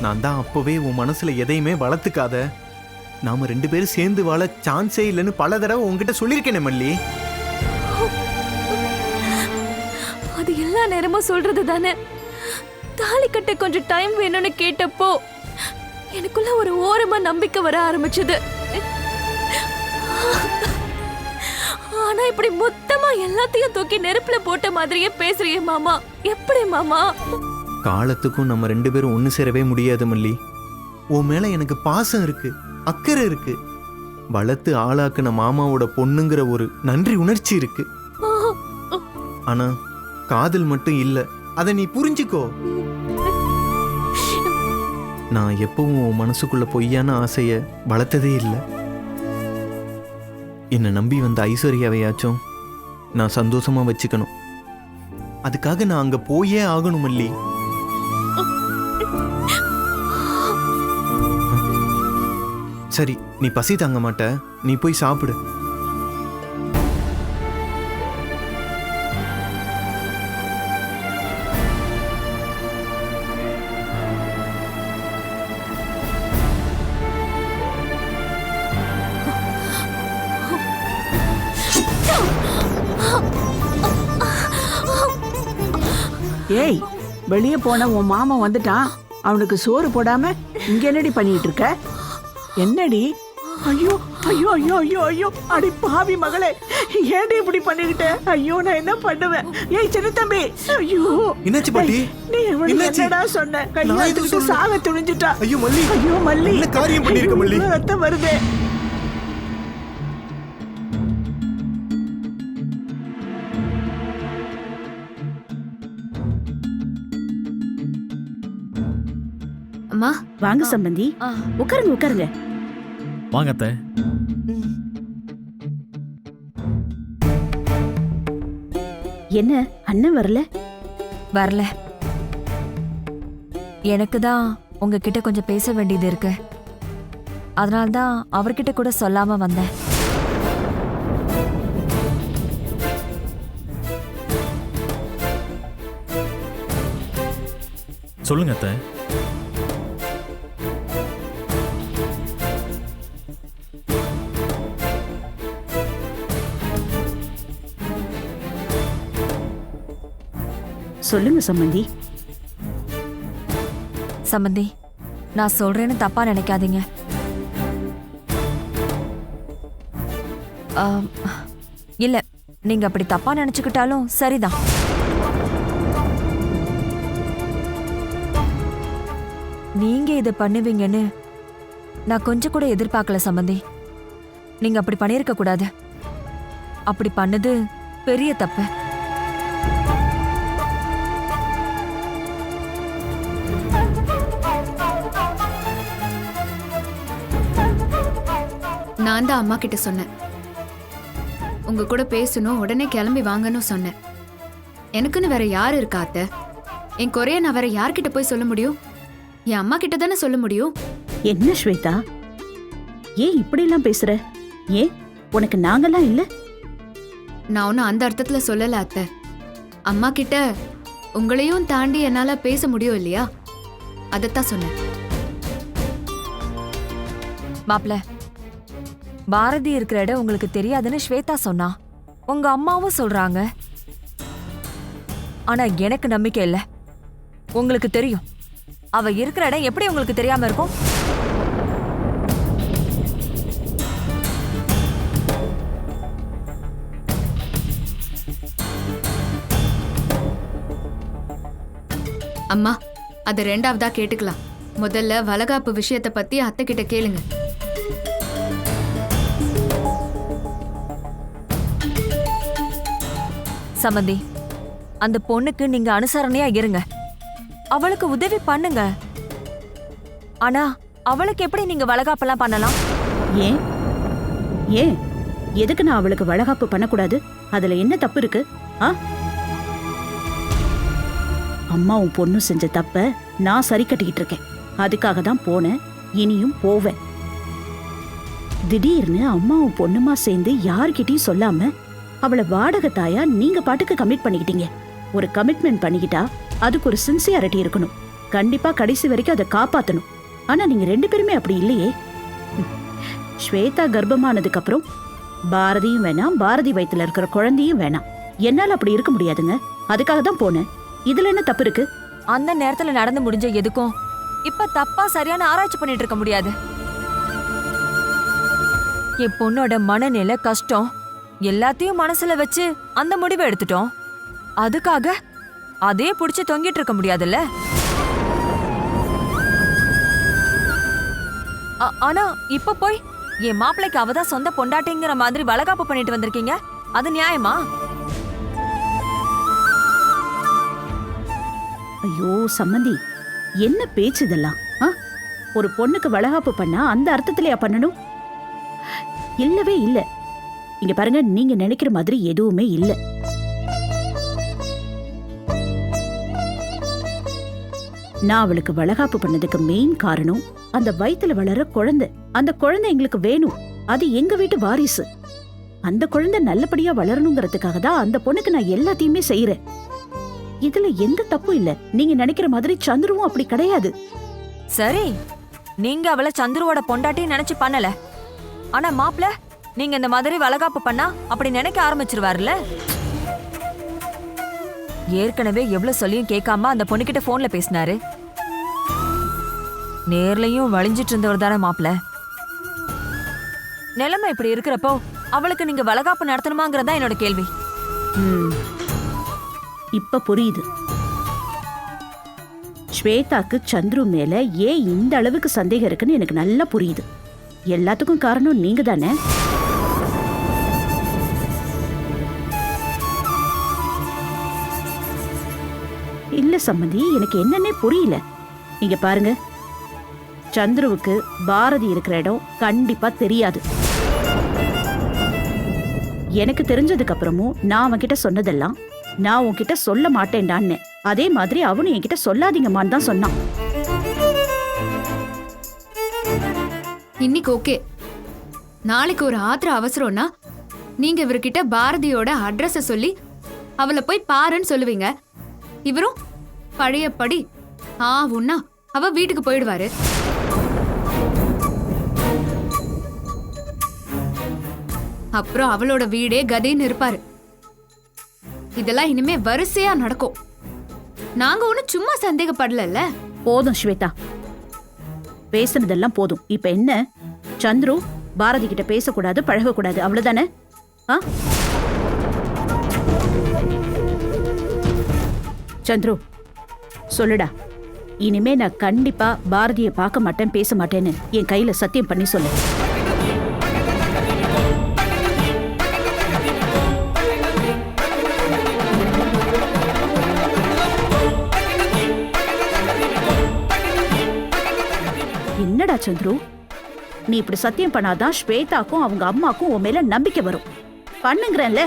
நான் தான் அப்பவே உன் மனசுல எதையுமே வளர்த்துக்காத, நாம 2 பேரும் சேர்ந்து வாழ சான்ஸே இல்லைன்னு பல தடவை உன்கிட்ட சொல்லியிருக்கேனே மல்லி. அது எல்லா நேரமும் சொல்றது தானே. தாலி கட்ட கொஞ்சம் டைம் வேணும்னு கேட்டப்போ எனக்குள்ள ஒரு ஓரமா நம்பிக்கை வர ஆரம்பிச்சது. ஆனா இப்படி மொத்தமா எல்லாத்தையும் தூக்கி நெருப்புல போட்ட மாதிரியே பேசுறியே மாமா, எப்படி மாமா? காலத்துக்கும் நம்ம 2 பேரும் ஒண்ணு சேரவே முடியாது மல்லி. உன் மேல எனக்கு பாசம் இருக்கு, அக்கறை இருக்கு, வளர்த்து ஆளாக்குன மாமாவோட பொண்ணுங்கிற ஒரு நன்றி உணர்ச்சி இருக்கு. ஆனா காதல் மட்டும் இல்ல, அதை நீ புரிஞ்சுக்கோ. நான் எப்பவும் உன் மனசுக்குள்ள பொய்யான ஆசைய வளர்த்ததே இல்லை. என்னை நம்பி வந்த ஐஸ்வர்யாவையாச்சும் நான் சந்தோஷமா வச்சுக்கணும். அதுக்காக நான் அங்க போயே ஆகணும் மல்லி. சரி, நீ பசி தாங்க மாட்ட, நீ போய் சாப்பிடு. ஏய், வெளியே போன உன் மாமா வந்துட்டான். அவனுக்கு சோறு போடாம இங்க என்னடி பண்ணிட்டு இருக்க? என்னடி? ஐயோ ஐயோ ஐயோ ஐயோ ஐயோ, அடி பாவி மகளே, ஏன்டி இப்படி பண்ணிக்கிட்ட? ஐயோ, நான் என்ன பண்ணுவேன்? ஏய் சின்ன தம்பி, ஐயோ என்னாச்சு பாட்டி? நீ என்னடா சொன்ன? கையாத்துக்கிட்டு சாக துணிஞ்சிட்டா. ஐயோ மல்லி, ஐயோ மல்லி, என்ன காரியம் பண்ணிருக்க மல்லி? ரத்தம் வருதே. அம்மா வாங்க சம்பந்தி, உட்காருங்க உட்காருங்க. வாங்க அத்தை. என்ன அண்ணன் வரல? வரல. எனக்கு தான் உங்ககிட்ட கொஞ்சம் பேச வேண்டியது இருக்கு. அதனால்தான் அவர்கிட்ட கூட சொல்லாம வந்தேன். சொல்லுங்க அத்தை. சொல்லுங்க சம்பந்தி. சம்பந்தி, நான் சொல்றேன்னு தப்பா நினைக்காதீங்க. இல்ல, நீங்க அப்படி தப்பா நினைச்சுக்கிட்டாலும் சரிதான். நீங்க இதை பண்ணுவீங்கன்னு நான் கொஞ்சம் கூட எதிர்பார்க்கல சம்பந்தி. நீங்க அப்படி பண்ணிருக்க கூடாது. அப்படி பண்ணது பெரிய தப்பு. நான் தான் அம்மா கிட்ட சொன்னேன், உங்க கூட பேசணும், உடனே கிளம்பி வாங்கன்னு சொன்னேன். எனக்குன்னு வேற யாரு இருக்கா அத்தை? என் குறைய நான் வேற யார்கிட்ட போய் சொல்ல முடியும்? என் அம்மா கிட்ட தானே சொல்ல முடியும். என்ன ஸ்வேதா, ஏன் இப்படி எல்லாம் பேசுற? ஏன் உனக்கு நாங்கெல்லாம் இல்ல? நான் ஒன்னும் அந்த அர்த்தத்துல சொல்லல அத்தை. அம்மா கிட்ட உங்களையும் தாண்டி என்னால பேச முடியும் இல்லையா, அதத்தான் சொன்னேன். மாப்ள, பாரதி இருக்கிற இடம் உங்களுக்கு தெரியாதுன்னு ஸ்வேதா சொன்னா, உங்க அம்மாவும் சொல்றாங்க. ஆனா எனக்கு நம்பிக்கை இல்ல. உங்களுக்கு தெரியும். அவ இருக்கிற இடம் எப்படி உங்களுக்கு தெரியாம இருக்கும்? அம்மா, அது ரெண்டாவதா கேட்டுக்கலாம். முதல்ல வளகாப்பு விஷயத்தை பத்தி அத்தை கிட்ட கேளுங்க. சம்பந்தி, அந்த பொண்ணுக்கு நீங்க அனுசரணையா இருங்க. அவளுக்கு உதவி பண்ணுங்க. ஆனா அவளுக்கு எப்படி நீங்க வளகாப்பெல்லாம் பண்ணலாம்? ஏன் ஏன் எதுக்கு நான் அவளுக்கு வளகாப்பு பண்ணக்கூடாது? அதுல என்ன தப்பு இருக்கு? அம்மாவும் பொண்ணு செஞ்ச தப்ப நான் சரி கட்டிக்கிட்டு இருக்கேன். அதுக்காக தான் போனேன், இனியும் போவேன். திடீர்னு அம்மாவும் பொண்ணுமா சேர்ந்து யார்கிட்டயும் சொல்லாம அவளை வாடகை தாயா நீங்க பாட்டுக்கு கமிட் பண்ணிக்கிட்டீங்க. ஒரு கமிட்மெண்ட் பண்ணிக்கிட்டா அதுக்கு ஒரு சின்சியாரிட்டி இருக்கணும். கண்டிப்பா கடைசி வரைக்கும் அதை காப்பாத்தணும். ஆனா நீங்க 2 பேருமே அப்படி இல்லையே. ஸ்வேதா கர்ப்பமானதுக்கு அப்புறம் பாரதியும் வேணாம், பாரதி வயித்துல இருக்கிற குழந்தையும் வேணாம். என்னால அப்படி இருக்க முடியாதுங்க. அதுக்காக தான் போனேன். இதுல என்ன தப்பு இருக்கு? அந்த நேரத்துல நடந்து முடிஞ்ச எதுக்கும் இப்ப தப்பா சரியான ஆராய்ச்சி பண்ணிட்டு இருக்க முடியாது. என் பொண்ணோட மனநிலை, கஷ்டம் எல்லாத்தையும் மனசுல வச்சு அந்த முடிவை எடுத்துட்டோம். அதுக்காக அதே புடிச்சு தொங்கிட்டு இருக்க முடியாதுல்ல. ஆனா இப்ப போய் என் மாப்பிள்ளைக்கு அவதான் சொந்த பொண்டாட்டிங்கிற மாதிரி வளகாப்பு பண்ணிட்டு வந்திருக்கீங்க. அது நியாயமா? ஐயோ சம்மந்தி, என்ன பேச்சு இதெல்லாம்? ஒரு பொண்ணுக்கு வளகாப்பு பண்ணா அந்த அர்த்தத்திலயா பண்ணணும்? இல்லவே இல்ல. இங்க பாருங்க, நீங்க நினைக்கிற மாதிரி எதுவுமே இல்ல. நான் அவளுக்கு வளகாப்பு பண்ணதுக்கு மெயின் காரணம் அந்த வயித்துல வளர குழந்தை. அந்த குழந்தை எங்களுக்கு வேணும். அது எங்க வீட்டு வாரிசு. அந்த குழந்தை நல்லபடியா வளரணுங்கிறதுக்காக தான் அந்த பொண்ணுக்கு நான் எல்லாத்தையுமே செய்யறேன். இதுல எந்த தப்பும் இல்ல. நீங்க நினைக்கிற மாதிரி சந்துருவும் அப்படி கிடையாது. சரி, நீங்க அவளை சந்துருவோட பொண்டாட்டி நினைச்சு பண்ணல. ஆனா மாப்பிள்ள, நீங்க இந்த மாதிரி வளகாப்பு பண்ணா அப்படி நினைக்க ஆரம்பிச்சிருவாருல்ல. ஏற்கனவே எவ்வளவு சொல்லியும் கேட்காம அந்த பொண்ணுகிட்ட போன்ல பேசினாரு. நேர்லயும் வழிஞ்சிட்டு இருந்தவர் தானே மாப்பிள்ள. நிலைமை இப்படி இருக்கிறப்போ அவளுக்கு நீங்க வளகாப்பு நடத்தணுமாங்கிறதா என்னோட கேள்வி. இப்ப புரியுது. ஸ்வேதாக்கு சந்துரு மேல ஏன் இந்த அளவுக்கு சந்தேகம் இருக்குன்னு எனக்கு நல்லா புரியுது. எல்லாத்துக்கும் காரணம் நீங்க தானே. இல்ல சம்மந்தி, எனக்கு என்னன்னே புரியல. இங்க பாருங்க, சந்துருவுக்கு பாரதி இருக்கிற இடம் கண்டிப்பா தெரியாது. எனக்கு தெரிஞ்சதுக்கு அப்புறமும் நான் அவன்கிட்ட சொன்னதெல்லாம் நான் உன்கிட்ட சொல்ல மாட்டேன்டான்னு, அதே மாதிரி அவனும் என்கிட்ட சொல்லாதீங்கம்மான்னு தான் சொன்னான். இன்னைக்கு ஓகே, நாளைக்கு ஒரு ஆத்திர அவசரம்னா நீங்க இவர்கிட்ட பாரதியோட அட்ரஸ சொல்லி அவளை போய் பாருன்னு சொல்லுவீங்க. இவரும் பழையபடி உன்னா அவ வீட்டுக்கு போயிடுவாரு. அப்புறம் அவளோட வீடே கதின்னு இருப்பாரு. இதெல்லாம் இனிமே வரிசையா நடக்கும். நாங்க ஒண்ணும் சும்மா சந்தேகப்படல. போதும் ஸ்வேதா, பேசுனதெல்லாம் போதும். இப்ப என்ன, சந்துரு பாரதி கிட்ட பேசக்கூடாது, பழகக்கூடாது, அவ்வளவுதானே? சந்துரு சொல்லுடா, இனிமே நான் கண்டிப்பா பாரதியை பார்க்க மாட்டேன், பேச மாட்டேன்னு என் கையில சத்தியம் பண்ணி சொல்லு. என்னடா சந்துரு, நீ இப்படி சத்தியம் பண்ணாதான் ஸ்வேதாக்கும் அவங்க அம்மாக்கும் உன் மேல நம்பிக்கை வரும். பண்ணுங்கிறேன்ல.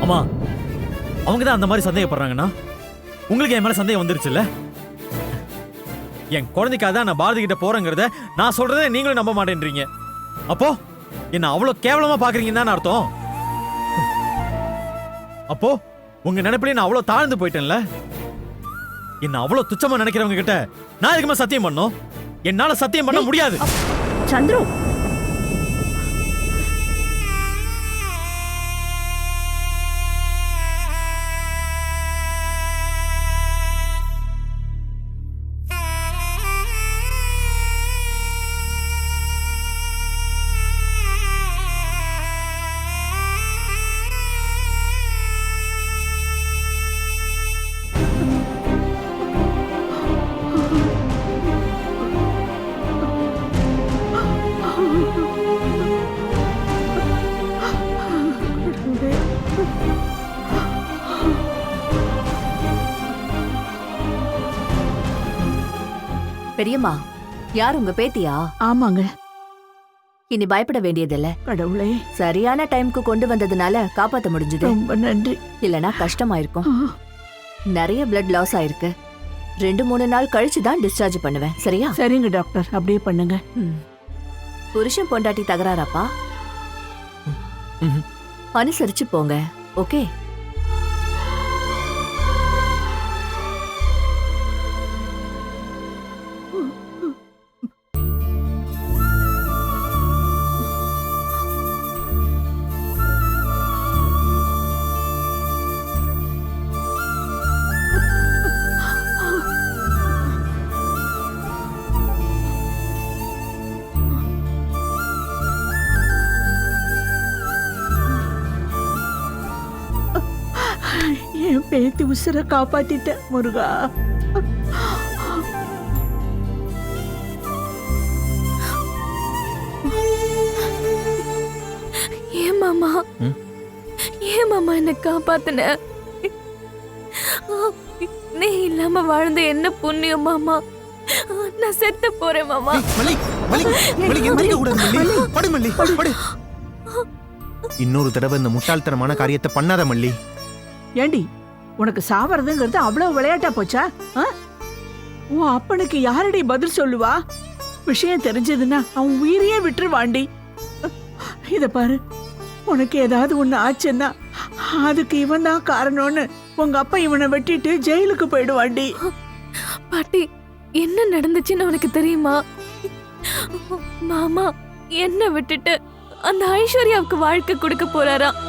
அம்மா, அவங்க தான் அந்த மாதிரி சந்தேகப்படுறாங்கன்னா உங்களுக்கு என் மேல சந்தேகம் வந்துருச்சுல்ல? என் குழந்தைக்காக தான் நான் பாரதி கிட்ட போறேங்கிறத நான் சொல்றதை நீங்களும் நம்ப மாட்டேன்றீங்க. அப்போ என்ன அவ்வளவு கேவலமா பாக்குறீங்கன்னு தான் அர்த்தம். அப்போ உங்க நினைப்பிலே நான் அவ்வளவு தாழ்ந்து போயிட்டேன்ல. என்ன அவ்வளவு துச்சமா நினைக்கிறவங்க கிட்ட நான் எதுக்குமா சத்தியம் பண்ணோம்? என்னால சத்தியம் பண்ண முடியாது. சந்துரு, பெரியம்மா, யார் உங்க பேத்தியா? ஆமாங்க. இனி பயப்பட வேண்டியதில்ல. கடவுளே, சரியான டைம்க்கு கொண்டு வந்ததுனால காப்பாத்த முடிஞ்சது. ரொம்ப நன்றி. இல்லனா கஷ்டமாயிருக்கும். நிறைய பிளட் லாஸ் ஆயிருக்கு. 2-3 நாள் கழிச்சு தான் டிஸ்சார்ஜ் பண்ணுவேன். சரியா? சரிங்க டாக்டர், அப்படியே பண்ணுங்க. புருஷன் பொண்டாட்டி தகராறாப்பா? ம்ஹும். அனுசரிச்சு போங்க. ஓகே? என் பேத்தி உசுரை காப்பாத்திட்ட முருகா. ஏன் மாமா ம்? ஏன் மாமா என்ன காப்பாத்துன? நீ இல்லாம வாழ்ந்த என்ன புண்ணியம் மாமா. நான் செத்து போறேன் மாமா. மல்லி மல்லி மல்லி எந்திரிக்க கூடாது மல்லி. படு மல்லி படு. இன்னொரு தடவை இந்த முட்டாள்தனமான காரியத்தை பண்ணாத மல்லி. ஏண்டி, உனக்கு சாவறதுங்கிறது அவ்வளவு விளையாட்டா போச்சா? ஆ? உன் அப்பனுக்கு யாரடி பதில் சொல்லுவா? விஷயம் தெரிஞ்சதுன்னா அவன் உயிரையே விட்டுருவாண்டி. இத பாரு, உனக்கு ஏதாவது ஒண்ணு ஆச்சுன்னா அதுக்கு இவன் தான் காரணம்னு உங்க அப்பா இவனை வெட்டிட்டு ஜெயிலுக்கு போயிடுவாண்டி. பாட்டி, என்ன நடந்துச்சுன்னு உனக்கு தெரியுமா? மாமா என்ன விட்டுட்டு அந்த ஐஸ்வர்யாவுக்கு வாழ்க்கை கொடுக்க போறாராம்.